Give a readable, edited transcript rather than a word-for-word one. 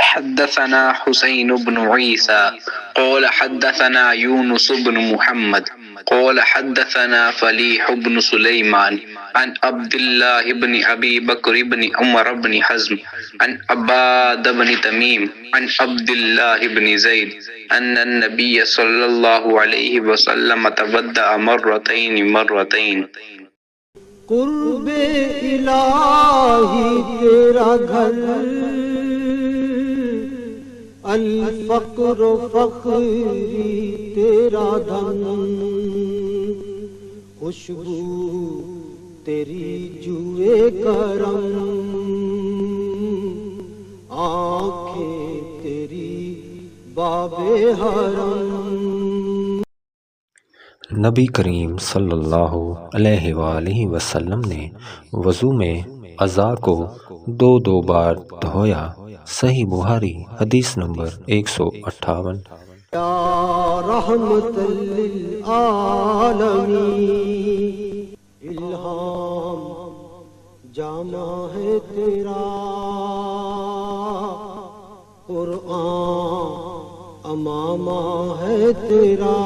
حدثنا حسين بن عيسى قال حدثنا يونس بن محمد قال حدثنا فليح بن سليمان عن عبد الله بن أبي بكر بن عمر بن حزم عن عباد بن تميم عن عبد الله بن زيد أن النبي صلى الله عليه وسلم تودع مرتين قرب الہی تیرا گھر، الفقر فخری تیرا دھن، خوشبو تیری جوئے کرم، آنکھیں تیری باب حرم۔ نبی کریم صلی اللہ علیہ وآلہ وسلم نے وضو میں اعضاء کو دو بار دھویا۔ صحیح بخاری حدیث نمبر 158۔ یا رحمت للعالمین، الہام جامع ہے تیرا، قرآن امامہ ہے تیرا۔